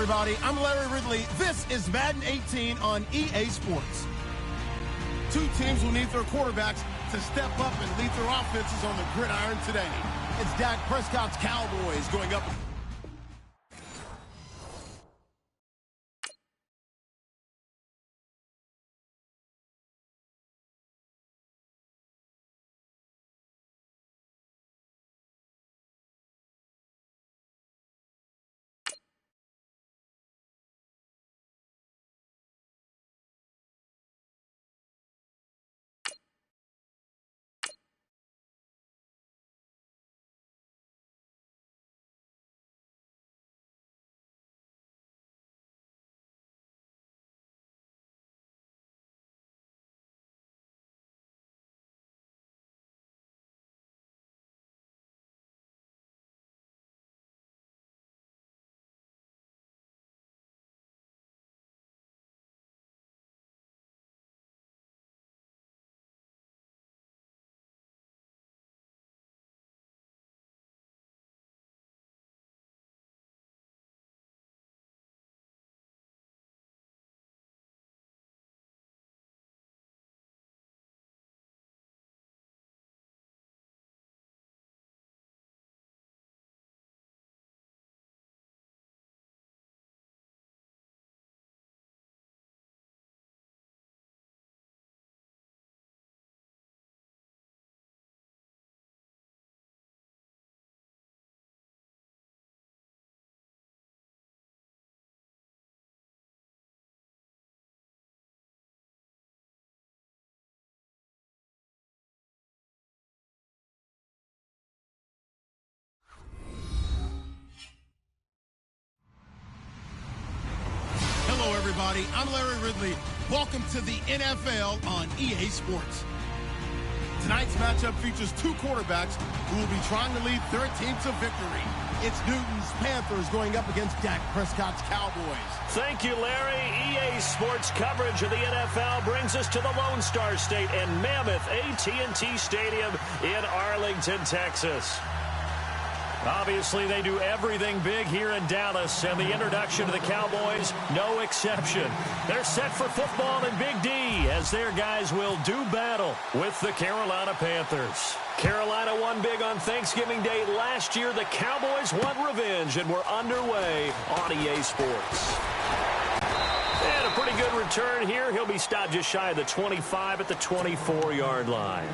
everybody. I'm Larry Ridley. This is Madden 18 on EA Sports. Two teams will need their quarterbacks to step up and lead their offenses on the gridiron today. It's Dak Prescott's Cowboys going up. Hello, everybody. I'm Larry Ridley. Welcome to the NFL on EA Sports. Tonight's matchup features two quarterbacks who will be trying to lead their team to victory. It's Newton's Panthers going up against Dak Prescott's Cowboys. Thank you, Larry. EA Sports coverage of the NFL brings us to the Lone Star State and Mammoth AT&T Stadium in Arlington, Texas. Obviously, they do everything big here in Dallas, and the introduction to the Cowboys, no exception. They're set for football in Big D, as their guys will do battle with the Carolina Panthers. Carolina won big on Thanksgiving Day last year. The Cowboys want revenge, and we're underway on EA Sports. And a pretty good return here. He'll be stopped just shy of the 25 at the 24-yard line.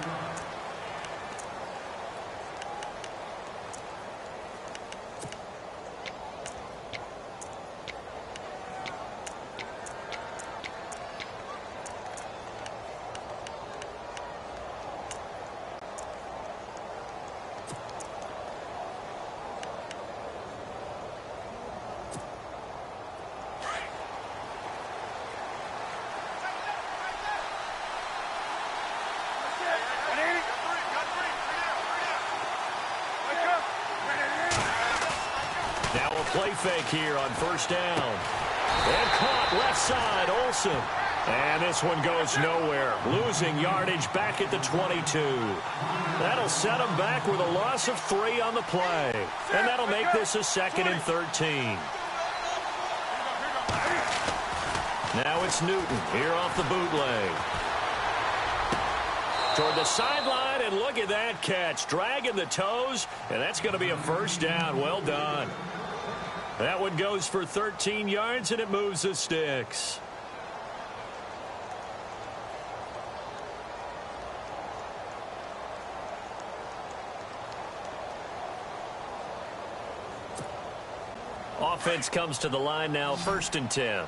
Now a play fake here on first down. And caught left side, Olsen. And this one goes nowhere. Losing yardage back at the 22. That'll set them back with a loss of 3 on the play. And that'll make this a 2nd and 13. Now it's Newton here off the bootleg. Toward the sideline, and look at that catch. Dragging the toes, and that's going to be a first down. Well done. That one goes for 13 yards, and it moves the sticks. Offense comes to the line now, 1st and 10.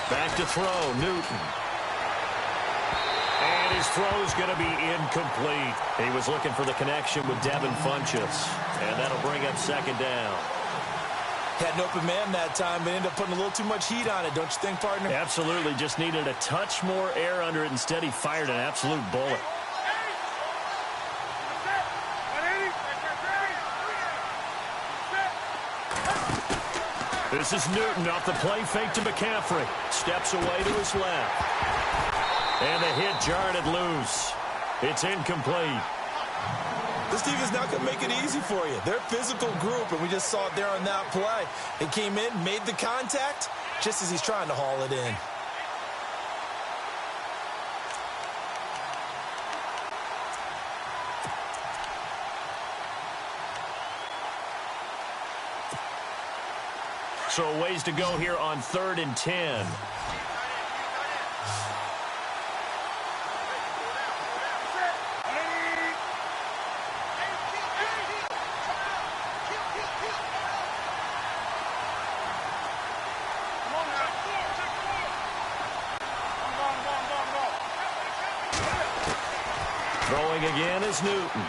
Back to throw, Newton. And his throw's going to be incomplete. He was looking for the connection with Devin Funchess. And that'll bring up 2nd down. Had an open man that time, but ended up putting a little too much heat on it, don't you think, partner? Absolutely. Just needed a touch more air under it. Instead, he fired an absolute bullet. This is Newton off the play fake to McCaffrey. Steps away to his left. And the hit jarred it loose. It's incomplete. This defense not going to make it easy for you. They're a physical group, and we just saw it there on that play. They came in, made the contact, just as he's trying to haul it in. So ways to go here on 3rd and 10. Throwing again is Newton.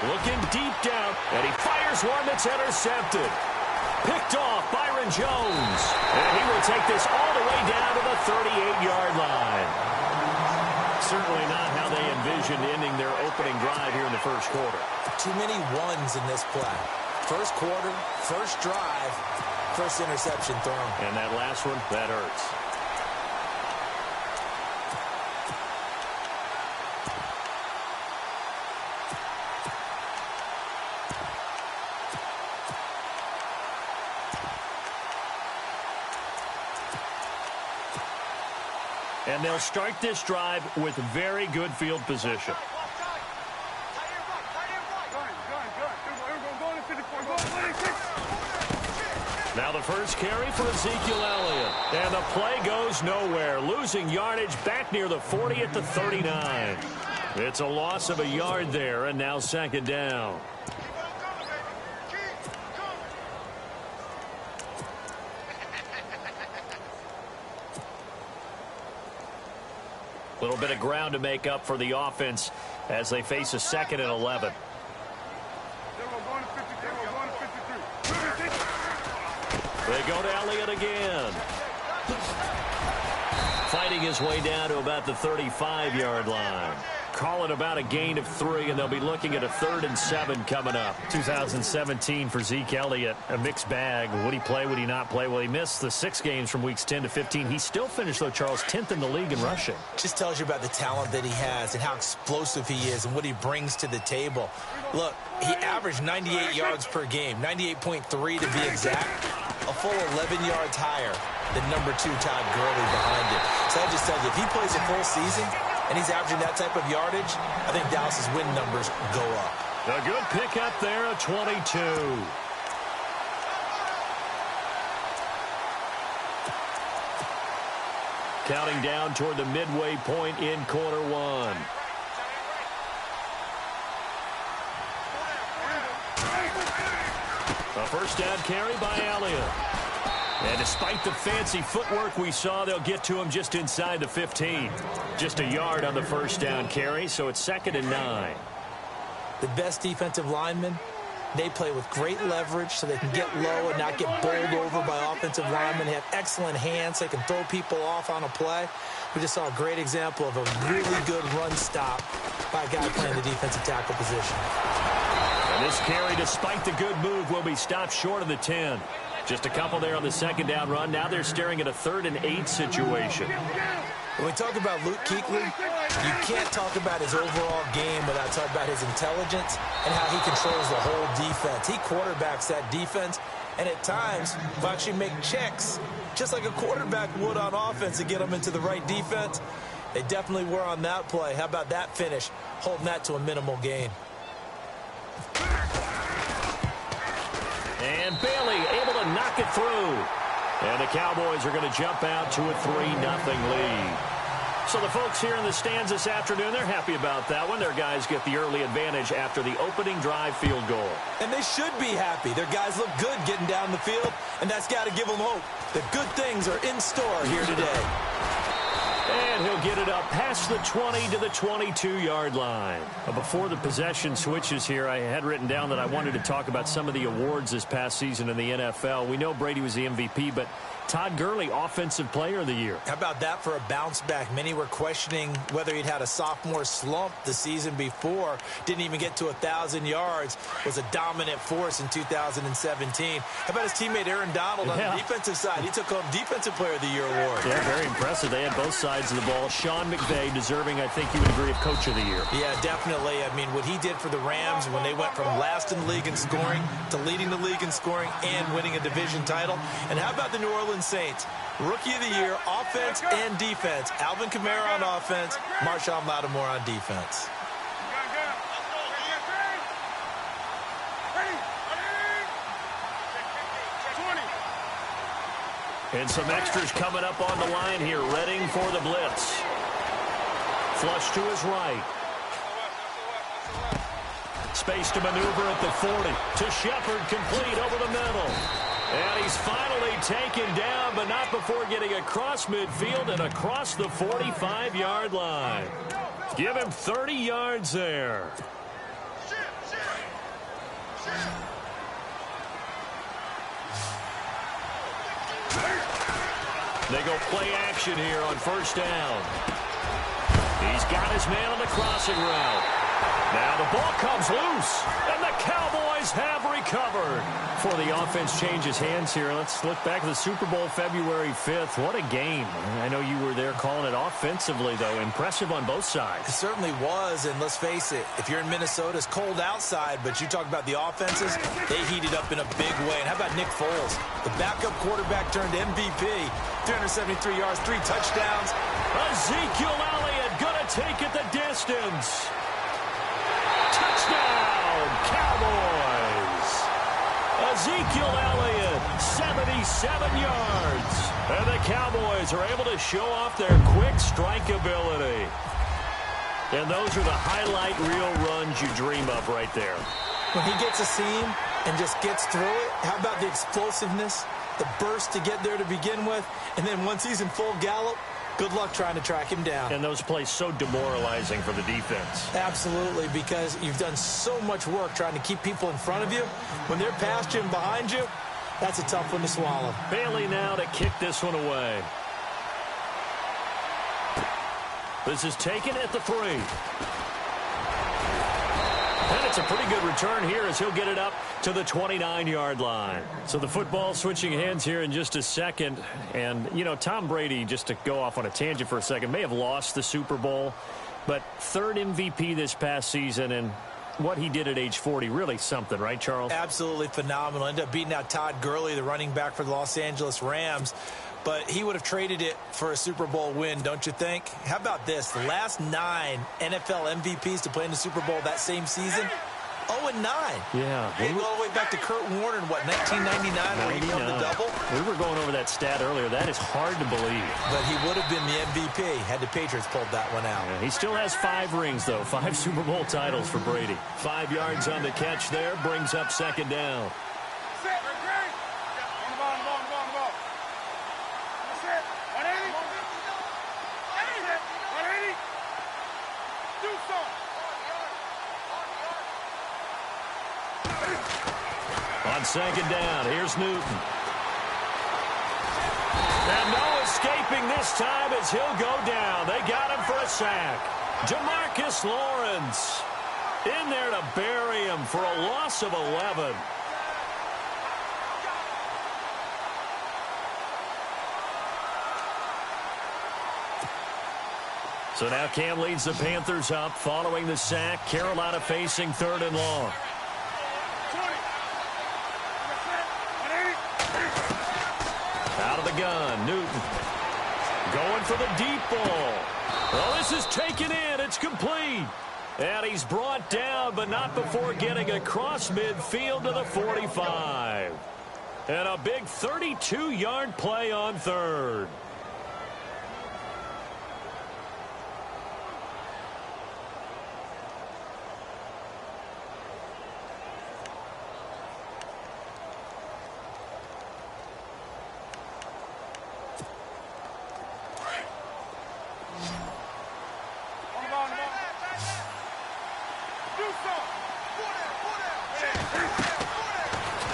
Looking deep down, and he fires one that's intercepted. Picked off Byron Jones. And he will take this all the way down to the 38-yard line. Certainly not how they envisioned ending their opening drive here in the first quarter. Too many ones in this play. First quarter, first drive, first interception thrown. And that last one, that hurts. And they'll start this drive with very good field position. Now the first carry for Ezekiel Elliott. And the play goes nowhere. Losing yardage back near the 40 at the 39. It's a loss of a yard there, and now 2nd down. A little bit of ground to make up for the offense as they face a 2nd and 11. They go to Elliott again. Fighting his way down to about the 35-yard line. Call it about a gain of 3, and they'll be looking at a 3rd and 7 coming up. 2017 for Zeke Elliott, a mixed bag. Would he play, would he not play? Well, he missed the 6 games from weeks 10 to 15. He still finished, though, Charles, 10th in the league in rushing. Just tells you about the talent that he has and how explosive he is and what he brings to the table. Look, he averaged 98 yards per game, 98.3 to be exact, a full 11 yards higher than number 2 Todd Gurley behind him. So that just tells you, if he plays a full season and he's averaging that type of yardage, I think Dallas's win numbers go up. A good pickup there, a 22. Counting down toward the midway point in quarter 1. A first down carry by Elliott. And despite the fancy footwork we saw, they'll get to him just inside the 15. Just a yard on the first down carry, so it's 2nd and 9. The best defensive linemen, they play with great leverage so they can get low and not get bowled over by offensive linemen. They have excellent hands. They can throw people off on a play. We just saw a great example of a really good run stop by a guy playing the defensive tackle position. And this carry, despite the good move, will be stopped short of the 10. Just a couple there on the 2nd down run. Now they're staring at a 3rd and 8 situation. When we talk about Luke Kuechly, you can't talk about his overall game without talking about his intelligence and how he controls the whole defense. He quarterbacks that defense, and at times will actually make checks, just like a quarterback would on offense to get them into the right defense. They definitely were on that play. How about that finish, holding that to a minimal gain. And Bailey able to knock it through. And the Cowboys are going to jump out to a 3-0 lead. So the folks here in the stands this afternoon, they're happy about that one. Their guys get the early advantage after the opening drive field goal. And they should be happy. Their guys look good getting down the field, and that's got to give them hope that good things are in store here today. And he'll get it up past the 20 to the 22-yard line. Before the possession switches here, I had written down that I wanted to talk about some of the awards this past season in the NFL. We know Brady was the MVP, but Todd Gurley, Offensive Player of the Year. How about that for a bounce back? Many were questioning whether he'd had a sophomore slump the season before. Didn't even get to 1,000 yards. Was a dominant force in 2017. How about his teammate Aaron Donald on the defensive side? He took home Defensive Player of the Year award. Yeah, very impressive. They had both sides of the ball. Sean McVay deserving, I think you would agree, of Coach of the Year. Yeah, definitely. I mean, what he did for the Rams when they went from last in the league in scoring to leading the league in scoring and winning a division title. And how about the New Orleans Saints? Rookie of the Year, offense and defense. Alvin Kamara on offense, Marshawn Lattimore on defense. And some extras coming up on the line here, readying for the blitz. Flush to his right. Space to maneuver at the 40. To Shepard, complete over the middle. And he's finally taken down, but not before getting across midfield and across the 45-yard line. Give him 30 yards there. They go play action here on first down. He's got his man on the crossing route. Now the ball comes loose, and the Cowboys have recovered. Before the offense changes hands here, let's look back at the Super Bowl February 5th. What a game. I know you were there calling it offensively, though. Impressive on both sides. It certainly was, and let's face it, if you're in Minnesota, it's cold outside, but you talk about the offenses, they heated up in a big way. And how about Nick Foles? The backup quarterback turned MVP, 373 yards, 3 touchdowns. Ezekiel Elliott gonna take it the distance. Touchdown, Cowboys. Ezekiel Elliott, 77 yards. And the Cowboys are able to show off their quick strike ability. And those are the highlight reel runs you dream of right there. When he gets a seam and just gets through it, how about the explosiveness, the burst to get there to begin with, and then once he's in full gallop, good luck trying to track him down. And those plays so demoralizing for the defense. Absolutely, because you've done so much work trying to keep people in front of you. When they're past you and behind you, that's a tough one to swallow. Bailey now to kick this one away. This is taken at the 3. And it's a pretty good return here as he'll get it up to the 29-yard line. So the football switching hands here in just a second. And, you know, Tom Brady, just to go off on a tangent for a second, may have lost the Super Bowl, but 3rd MVP this past season, and what he did at age 40, really something, right, Charles? Absolutely phenomenal. Ended up beating out Todd Gurley, the running back for the Los Angeles Rams. But he would have traded it for a Super Bowl win, don't you think? How about this? The last 9 NFL MVPs to play in the Super Bowl that same season, 0-9. Yeah. They go all the way back to Kurt Warner in, what, 1999 when he won the double? We were going over that stat earlier. That is hard to believe. But he would have been the MVP had the Patriots pulled that one out. Yeah, he still has 5 rings, though. 5 Super Bowl titles for Brady. 5 yards on the catch there. Brings up second down. On second down, here's Newton. And no escaping this time as he'll go down. They got him for a sack. Jamarcus Lawrence in there to bury him for a loss of 11. So now Cam leads the Panthers up following the sack. Carolina facing 3rd and long. Out of the gun, Newton. Going for the deep ball. Well, this is taken in. It's complete. And he's brought down, but not before getting across midfield to the 45. And a big 32-yard play on 3rd.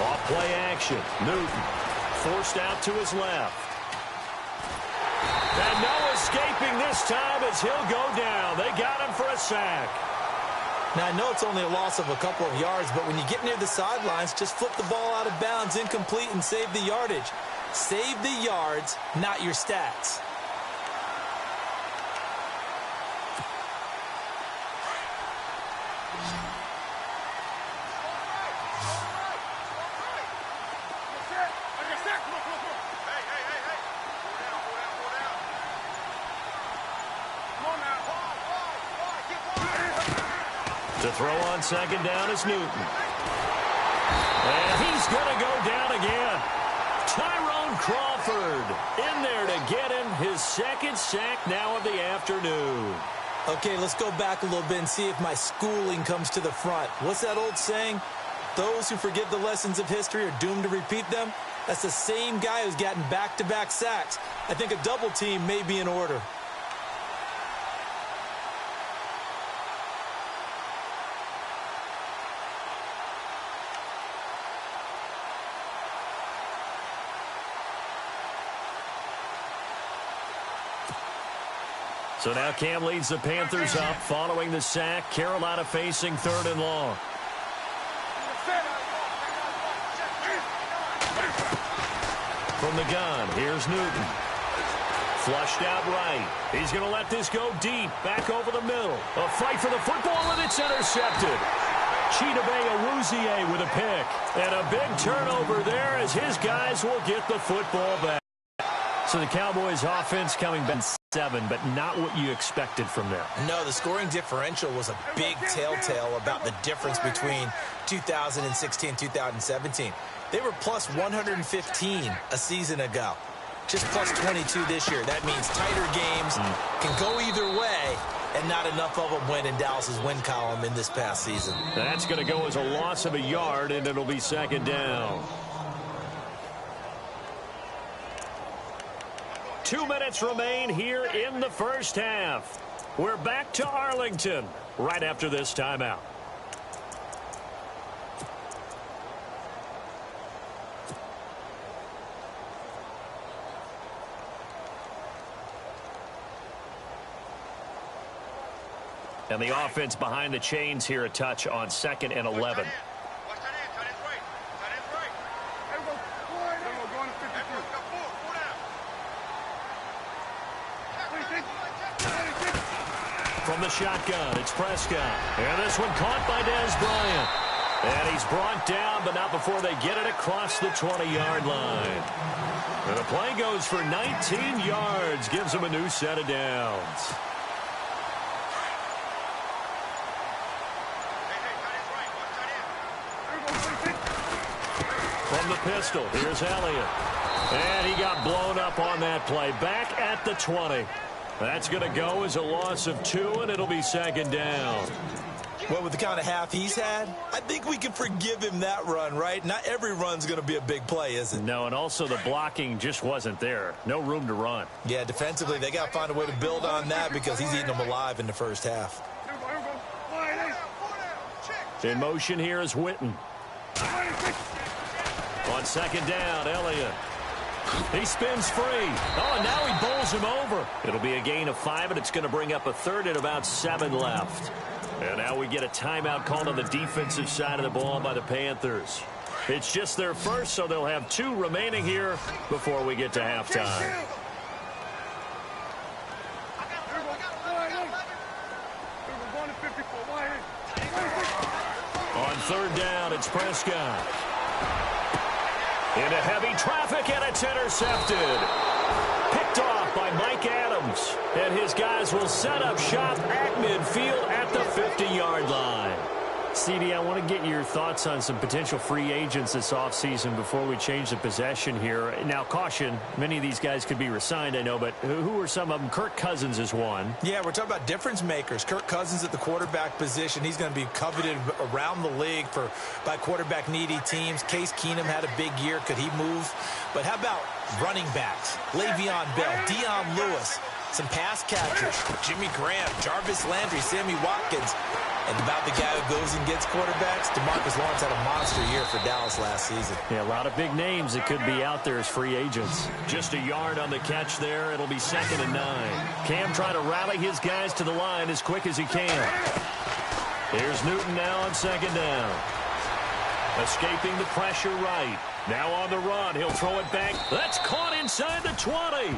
Off play action. Newton forced out to his left. And no escaping this time as he'll go down. They got him for a sack. Now, I know it's only a loss of a couple of yards, but when you get near the sidelines, just flip the ball out of bounds, incomplete, and save the yardage. Save the yards, not your stats. To throw on second down is Newton. And he's going to go down again. Tyrone Crawford in there to get him his second sack now of the afternoon. Okay, let's go back a little bit and see if my schooling comes to the front. What's that old saying? Those who forget the lessons of history are doomed to repeat them. That's the same guy who's gotten back-to-back sacks. I think a double team may be in order. So now Cam leads the Panthers up following the sack. Carolina facing 3rd and long. From the gun, here's Newton. Flushed out right. He's going to let this go deep. Back over the middle. A fight for the football, and it's intercepted. Chidobe Awuzie with a pick. And a big turnover there as his guys will get the football back. So the Cowboys offense coming back 7, but not what you expected from them. No, the scoring differential was a big telltale about the difference between 2016 and 2017. They were plus 115 a season ago. Just plus 22 this year. That means tighter games can go either way, and not enough of them went in Dallas's win column in this past season. That's going to go as a loss of a yard, and it'll be second down. 2 minutes remain here in the first half. We're back to Arlington right after this timeout. And the offense behind the chains here a touch on 2nd and 11. From the shotgun, it's Prescott. And this one caught by Dez Bryant. And he's brought down, but not before they get it across the 20-yard line. And the play goes for 19 yards, gives him a new set of downs. From the pistol, here's Elliott. And he got blown up on that play. Back at the 20. That's going to go as a loss of 2, and it'll be second down. Well, with the kind of half he's had, I think we can forgive him that run, right? Not every run's going to be a big play, is it? No, and also the blocking just wasn't there. No room to run. Yeah, defensively, they got to find a way to build on that because he's eating them alive in the first half. In motion here is Witten. On second down, Elliott. He spins free. Oh, and now he bowls him over. It'll be a gain of 5, and it's going to bring up a 3rd and about 7 left. And now we get a timeout called on the defensive side of the ball by the Panthers. It's just their first, so they'll have 2 remaining here before we get to halftime. On 3rd down, it's Prescott. Into heavy traffic, and it's intercepted. Picked off by Mike Adams. And his guys will set up shop at midfield at the 50-yard line. CD, I want to get your thoughts on some potential free agents this offseason before we change the possession here. Now, caution, many of these guys could be re-signed, I know, but who are some of them? Kirk Cousins is one. Yeah, we're talking about difference makers. Kirk Cousins at the quarterback position. He's going to be coveted around the league by quarterback-needy teams. Case Keenum had a big year. Could he move? But how about running backs? Le'Veon Bell, Dion Lewis. some pass catchers. Jimmy Graham, Jarvis Landry, Sammy Watkins. And about the guy who goes and gets quarterbacks, DeMarcus Lawrence had a monster year for Dallas last season. Yeah, a lot of big names that could be out there as free agents. Just a yard on the catch there. It'll be 2nd and 9. Cam trying to rally his guys to the line as quick as he can. Here's Newton now on 2nd down. Escaping the pressure right. Now on the run. He'll throw it back. That's caught inside the 20.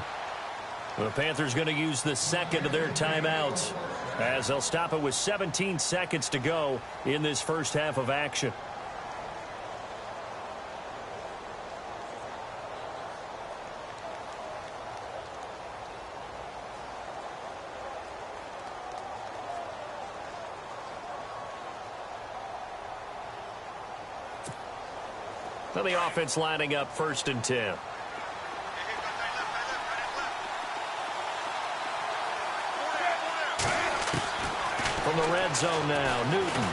The Panthers going to use the 2nd of their timeouts, as they'll stop it with 17 seconds to go in this first half of action. So the offense lining up 1st and 10. From the red zone now, Newton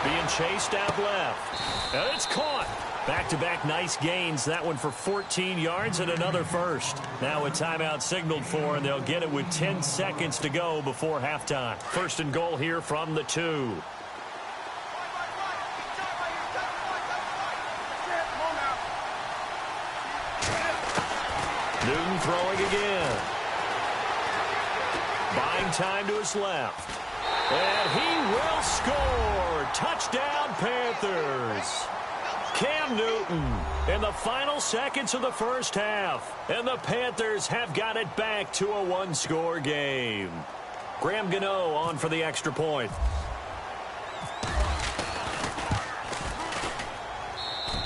being chased out left. And it's caught. Back-to-back nice gains. That one for 14 yards and another first. Now a timeout signaled for, and they'll get it with 10 seconds to go before halftime. 1st and goal here from the 2. Newton throwing again. Buying time to his left. And he will score. Touchdown, Panthers. Cam Newton in the final seconds of the first half. And the Panthers have got it back to a one-score game. Graham Gano on for the extra point.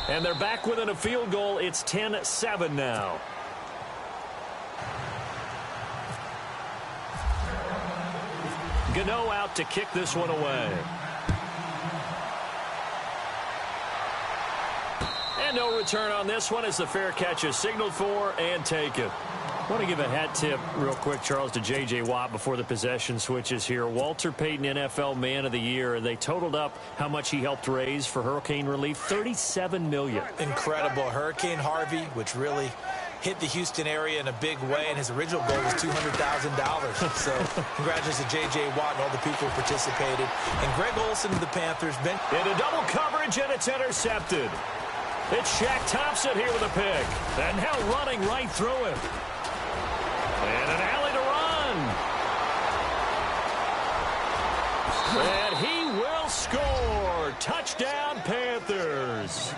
And they're back within a field goal. It's 10-7 now. Gano out to kick this one away. And no return on this one as the fair catch is signaled for and taken. I want to give a hat tip real quick, Charles, to J.J. Watt before the possession switches here. Walter Payton, NFL Man of the Year, and they totaled up how much he helped raise for hurricane relief, $37 million. Incredible. Hurricane Harvey, which really hit the Houston area in a big way, and his original goal was $200,000. So congratulations to J.J. Watt and all the people who participated. And Greg Olsen of the Panthers. In a double coverage, and it's intercepted. It's Shaq Thompson here with a pick. And now running right through him. And an alley to run. And he will score. Touchdown, Panthers.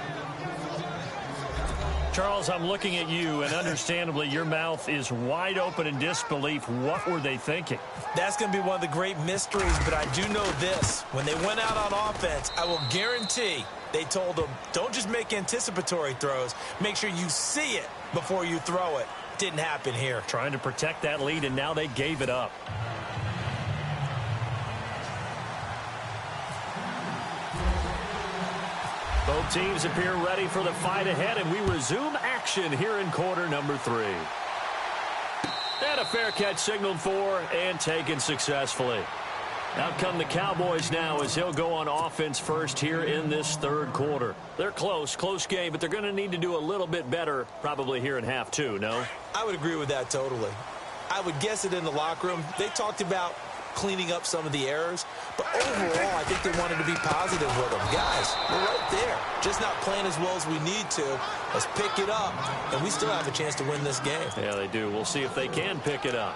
Charles, I'm looking at you, and understandably, your mouth is wide open in disbelief. What were they thinking? That's going to be one of the great mysteries, but I do know this. When they went out on offense, I will guarantee they told them, don't just make anticipatory throws. Make sure you see it before you throw it. Didn't happen here. Trying to protect that lead, and now they gave it up. Both teams appear ready for the fight ahead, and we resume action here in quarter number 3. And a fair catch signaled for and taken successfully. Out come the Cowboys now as he'll go on offense first here in this third quarter. They're close game, but they're going to need to do a little bit better probably here in half 2, no? I would agree with that totally. I would guess it in the locker room. They talked about cleaning up some of the errors, but overall, I think they wanted to be positive with them. Guys, we're right there. Just not playing as well as we need to. Let's pick it up, and we still have a chance to win this game. Yeah, they do. We'll see if they can pick it up.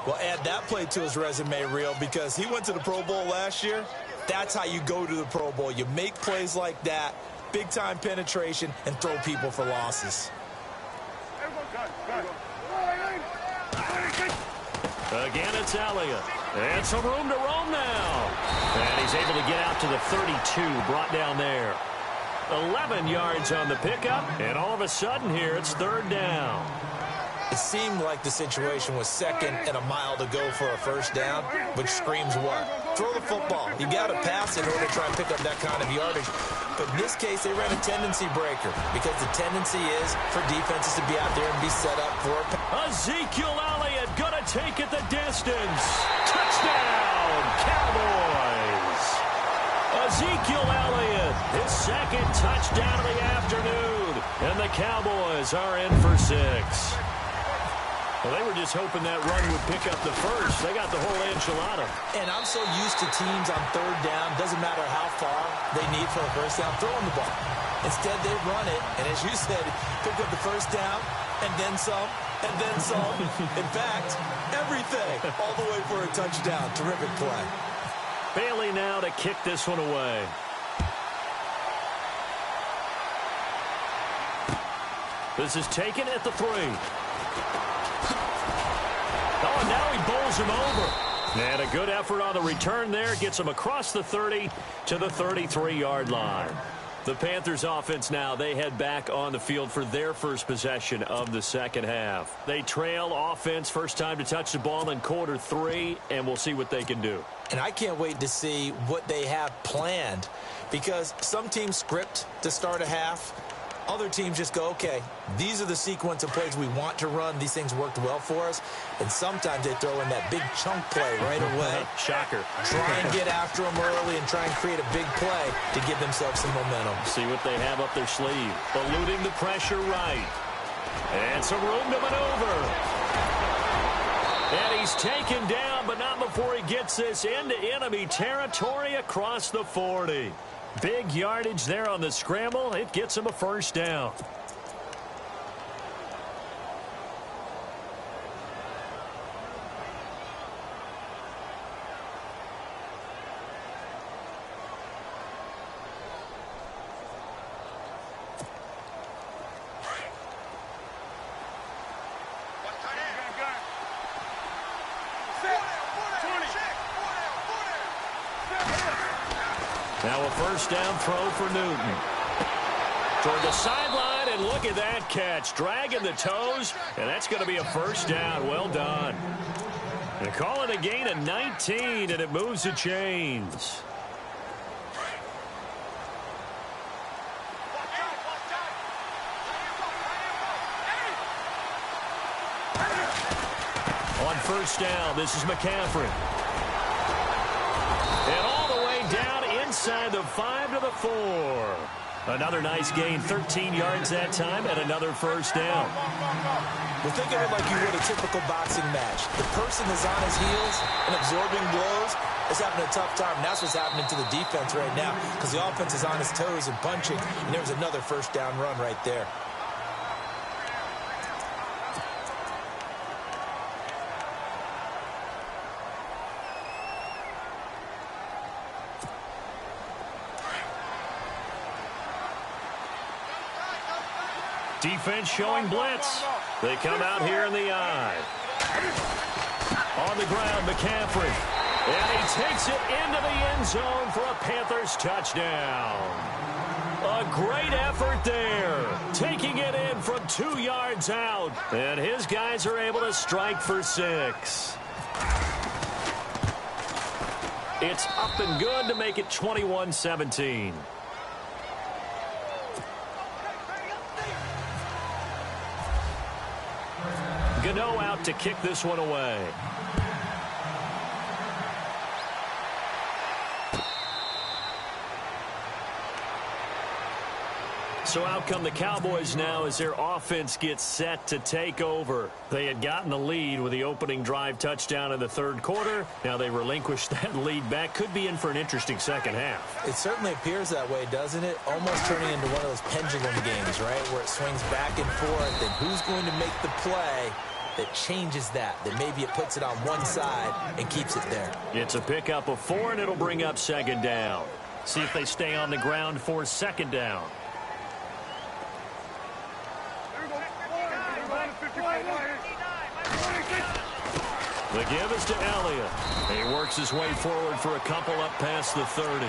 Well, add that play to his resume reel because he went to the Pro Bowl last year. That's how you go to the Pro Bowl. You make plays like that, big-time penetration, and throw people for losses. Again, it's Elliott. And some room to roam now. And he's able to get out to the 32, brought down there. 11 yards on the pickup, and all of a sudden here, it's 3rd down. It seemed like the situation was 2nd and a mile to go for a first down, which screams what? Throw the football. You got to pass in order to try and pick up that kind of yardage. But in this case, they ran a tendency breaker because the tendency is for defenses to be out there and be set up for a pass. Ezekiel Elliott going to take it the distance. Touchdown, Cowboys. Ezekiel Elliott, his 2nd touchdown of the afternoon. And the Cowboys are in for 6. Well, they were just hoping that run would pick up the first. They got the whole enchilada. And I'm so used to teams on third down, doesn't matter how far they need for a first down, throwing the ball. Instead, they run it, and as you said, pick up the first down, and then some, and then some. In fact, everything, all the way for a touchdown. Terrific play. Bailey now to kick this one away. This is taken at the 3. Oh, and now he bowls him over. And a good effort on the return there. Gets him across the 30 to the 33-yard line. The Panthers offense now, they head back on the field for their first possession of the second half. They trail offense, first time to touch the ball in quarter 3, and we'll see what they can do. And I can't wait to see what they have planned, because some teams script to start a half. Other teams just go, okay, these are the sequence of plays we want to run. These things worked well for us. And sometimes they throw in that big chunk play right away. Shocker. Try and get after them early and try and create a big play to give themselves some momentum. See what they have up their sleeve. Eluding the pressure right. And some room to maneuver. And he's taken down, but not before he gets this into enemy territory across the 40. Big yardage there on the scramble. It gets him a first down. Now a first down throw for Newton. Toward the sideline, and look at that catch. Dragging the toes, and that's going to be a first down. Well done. They call it a gain of 19, and it moves the chains. On first down, this is McCaffrey. And all the way down inside the 5 to the 4. Another nice gain, 13 yards that time, and another first down. Well, think of it like you would a typical boxing match. The person is on his heels and absorbing blows is having a tough time. And that's what's happening to the defense right now, because the offense is on his toes and punching, and there was another first down run right there. Defense showing blitz. They come out here in the eye. On the ground, McCaffrey. And he takes it into the end zone for a Panthers touchdown. A great effort there. Taking it in from 2 yards out. And his guys are able to strike for 6. It's up and good to make it 21-17. Gano out to kick this one away. So out come the Cowboys now as their offense gets set to take over. They had gotten the lead with the opening drive touchdown in the third quarter. Now they relinquished that lead back. Could be in for an interesting second half. It certainly appears that way, doesn't it? Almost turning into one of those pendulum games, right? Where it swings back and forth, and who's going to make the play that changes that maybe it puts it on one side and keeps it there. It's a pickup of 4, and it'll bring up second down. See if they stay on the ground for second down. The give is to Elliott. He works his way forward for a couple up past the 30.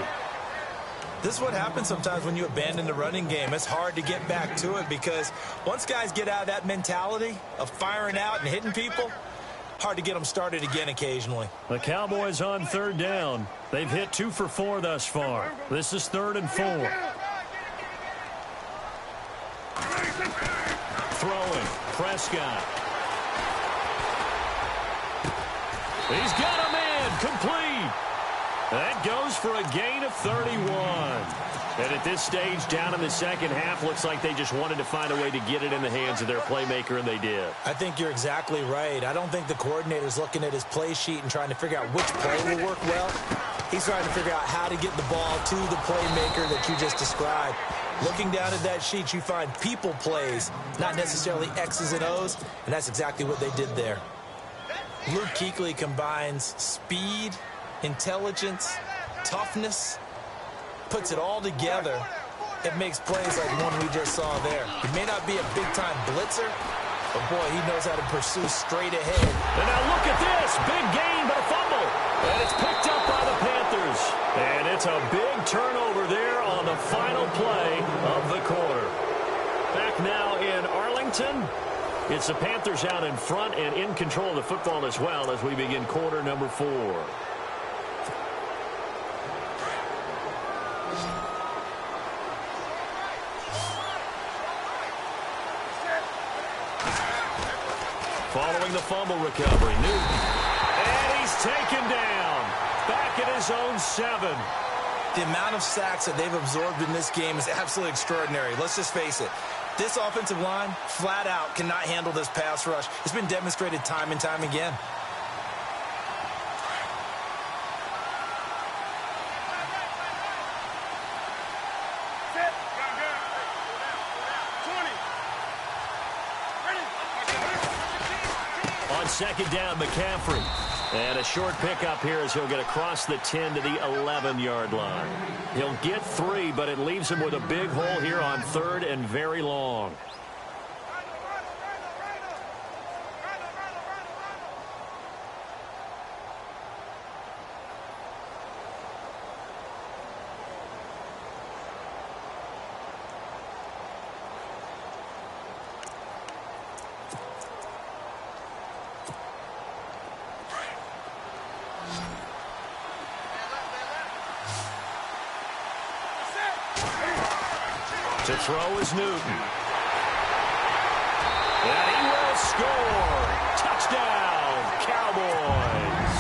This is what happens sometimes when you abandon the running game. It's hard to get back to it because once guys get out of that mentality of firing out and hitting people, hard to get them started again occasionally. The Cowboys on third down. They've hit 2 for 4 thus far. This is 3rd and 4. Throwing. Prescott. He's got a man complete. That goes for a gain of 31. And at this stage, down in the second half, looks like they just wanted to find a way to get it in the hands of their playmaker, and they did. I think you're exactly right. I don't think the coordinator's looking at his play sheet and trying to figure out which play will work well. He's trying to figure out how to get the ball to the playmaker that you just described. Looking down at that sheet, you find people plays, not necessarily X's and O's, and that's exactly what they did there. Luke Kuechly combines speed, intelligence, toughness, puts it all together. It makes plays like one we just saw there. He may not be a big-time blitzer, but, boy, he knows how to pursue straight ahead. And now look at this. Big gain, but a fumble. And it's picked up by the Panthers. And it's a big turnover there on the final play of the quarter. Back now in Arlington. It's the Panthers out in front and in control of the football as well as we begin quarter number 4. Following the fumble recovery, Newton. And he's taken down. Back at his own 7. The amount of sacks that they've absorbed in this game is absolutely extraordinary. Let's just face it. This offensive line, flat out, cannot handle this pass rush. It's been demonstrated time and time again. On second down, McCaffrey. And a short pickup here as he'll get across the 10 to the 11-yard line. He'll get 3, but it leaves him with a big hole here on 3rd and very long. To throw is Newton. And he will score. Touchdown, Cowboys.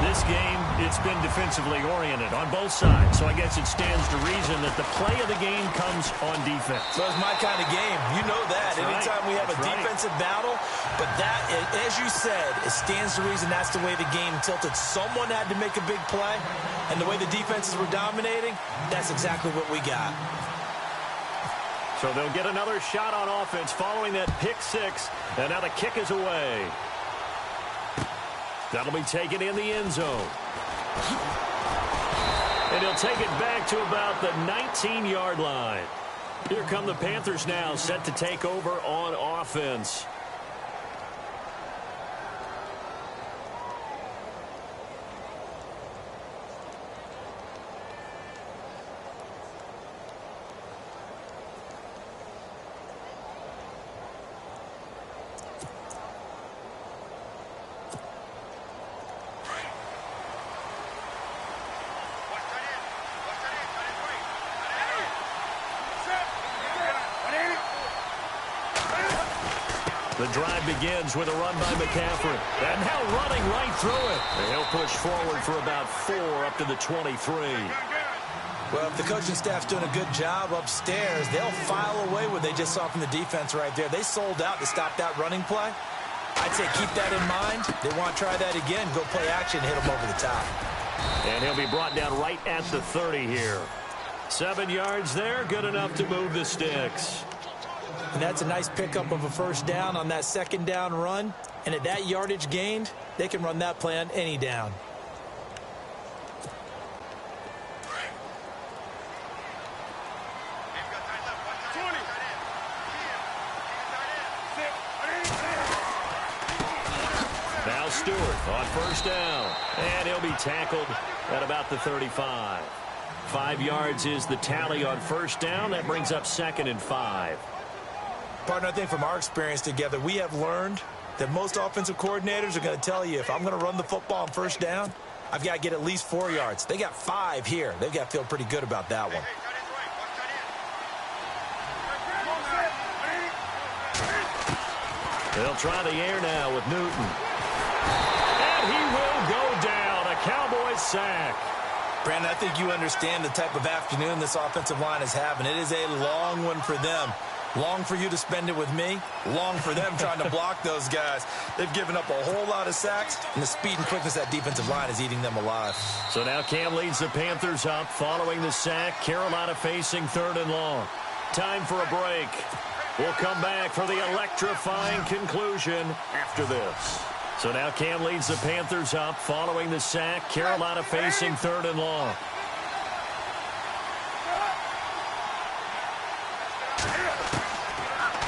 This game, it's been defensively oriented on both sides, so I guess it stands to reason that the play of the game comes on defense. So it's my kind of game. You know that. Anytime we have a defensive battle, but that, as you said, it stands to reason that's the way the game tilted. Someone had to make a big play, and the way the defenses were dominating, that's exactly what we got. So they'll get another shot on offense following that pick 6, and now the kick is away. That'll be taken in the end zone. And he'll take it back to about the 19-yard line. Here come the Panthers now, set to take over on offense. The drive begins with a run by McCaffrey. And now running right through it. And he'll push forward for about 4 up to the 23. Well, if the coaching staff's doing a good job upstairs, they'll file away what they just saw from the defense right there. They sold out to stop that running play. I'd say keep that in mind. They want to try that again, go play action, hit them over the top. And he'll be brought down right at the 30 here. 7 yards there, good enough to move the sticks. And that's a nice pickup of a first down on that second down run. And at that yardage gained, they can run that play on any down. Now Stewart on first down. And he'll be tackled at about the 35. 5 yards is the tally on first down. That brings up 2nd and 5. Partner, I think from our experience together, we have learned that most offensive coordinators are going to tell you, if I'm going to run the football on first down, I've got to get at least 4 yards. They got 5 here. They've got to feel pretty good about that one. They'll try the air now with Newton. And he will go down. A Cowboys sack. Brandon, I think you understand the type of afternoon this offensive line is having. It is a long one for them. Long for you to spend it with me. Long for them trying to block those guys. They've given up a whole lot of sacks, and the speed and quickness of that defensive line is eating them alive. So now Cam leads the Panthers up following the sack. Carolina facing 3rd and long. Time for a break. We'll come back for the electrifying conclusion after this. So now Cam leads the Panthers up following the sack. Carolina facing 3rd and long.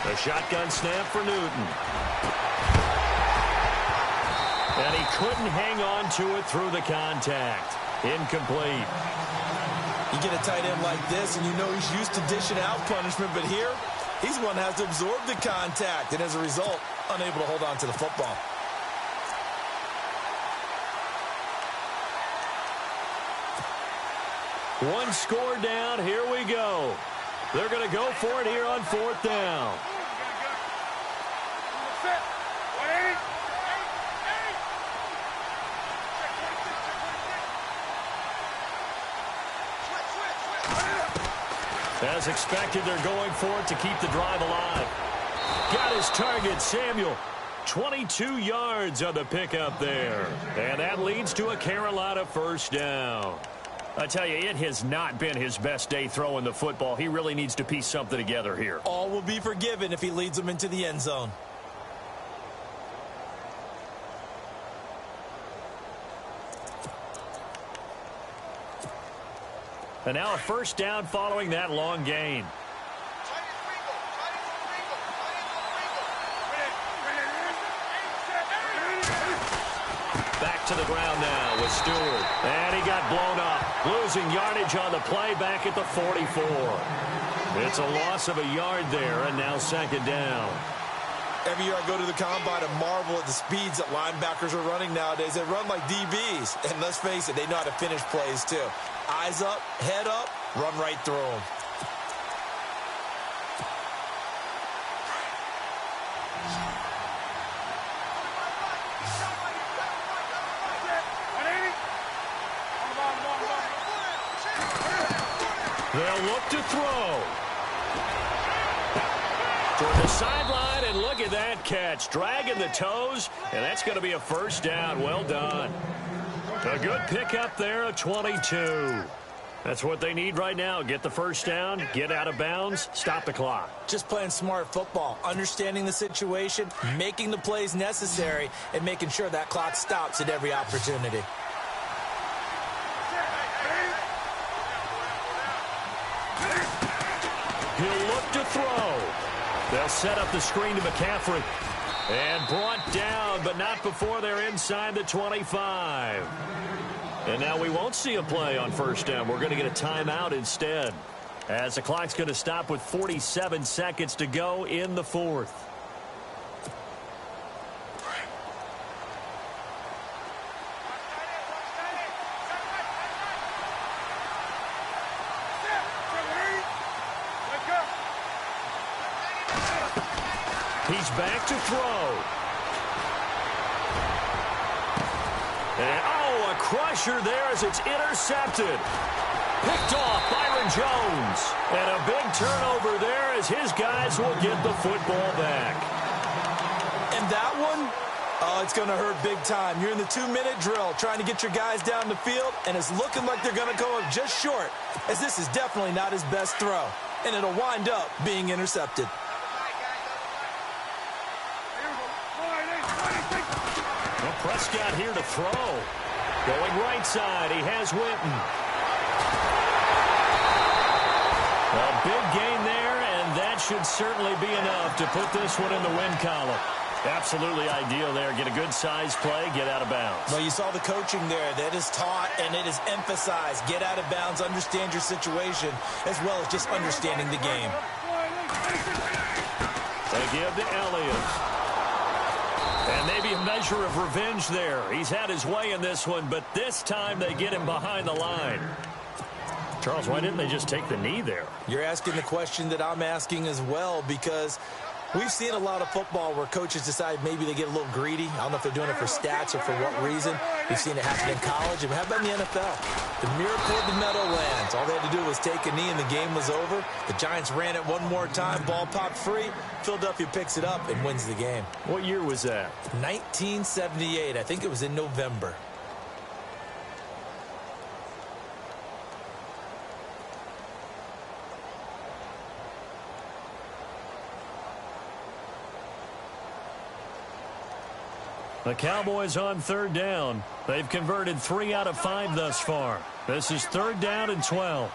The shotgun snap for Newton. And he couldn't hang on to it through the contact. Incomplete. You get a tight end like this, and you know he's used to dishing out punishment, but here, he's one that has to absorb the contact, and as a result, unable to hold on to the football. One score down. Here we go. They're going to go for it here on 4th down. As expected, they're going for it to keep the drive alive. Got his target, Samuel. 22 yards on the pickup there. And that leads to a Carolina 1st down. I tell you, it has not been his best day throwing the football. He really needs to piece something together here. All will be forgiven if he leads them into the end zone. And now a 1st down following that long gain. Back to the ground now with Stewart. And he got blown up. Losing yardage on the play back at the 44. It's a loss of a yard there, and now 2nd down. Every year I go to the combine and marvel at the speeds that linebackers are running nowadays. They run like DBs. And let's face it, they know how to finish plays too. Eyes up, head up, run right through them. They'll look to throw. Toward the sideline, and look at that catch. Dragging the toes, and that's going to be a 1st down. Well done. A good pickup there, a 22. That's what they need right now. Get the 1st down, get out of bounds, stop the clock. Just playing smart football, understanding the situation, making the plays necessary, and making sure that clock stops at every opportunity. He'll look to throw. They'll set up the screen to McCaffrey. And brought down, but not before they're inside the 25. And now we won't see a play on 1st down. We're going to get a timeout instead, as the clock's going to stop with 47 seconds to go in the 4th. He's back to throw. And, a crusher there as it's intercepted. Picked off Byron Jones. And a big turnover there as his guys will get the football back. And that one, it's going to hurt big time. You're in the 2-minute drill trying to get your guys down the field, and it's looking like they're going to go up just short, as this is definitely not his best throw. And it'll wind up being intercepted. Well, Prescott here to throw. Going right side, he has Witten. A big gain there, and that should certainly be enough to put this one in the win column. Absolutely ideal there. Get a good size play, get out of bounds. Well, you saw the coaching there. That is taught and it is emphasized. Get out of bounds, understand your situation, as well as just understanding the game. They give to Elliott. And maybe a measure of revenge there. He's had his way in this one, but this time they get him behind the line. Charles, why didn't they just take the knee there? You're asking the question that I'm asking as well, because We've seen a lot of football where coaches decide maybe they get a little greedy. I don't know if they're doing it for stats or for what reason. We've seen it happen in college. And how about in the NFL? The miracle of the Meadowlands. All they had to do was take a knee and the game was over. The Giants ran it one more time. Ball popped free. Philadelphia picks it up and wins the game. What year was that? 1978. I think it was in November. The Cowboys on third down. They've converted 3 out of 5 thus far. This is 3rd down and 12.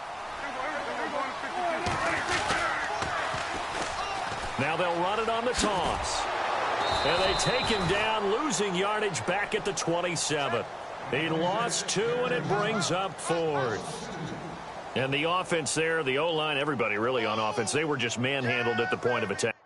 Now they'll run it on the toss. And they take him down, losing yardage back at the 27. He lost 2, and it brings up 4th. And the offense there, the O-line, everybody really on offense, they were just manhandled at the point of attack.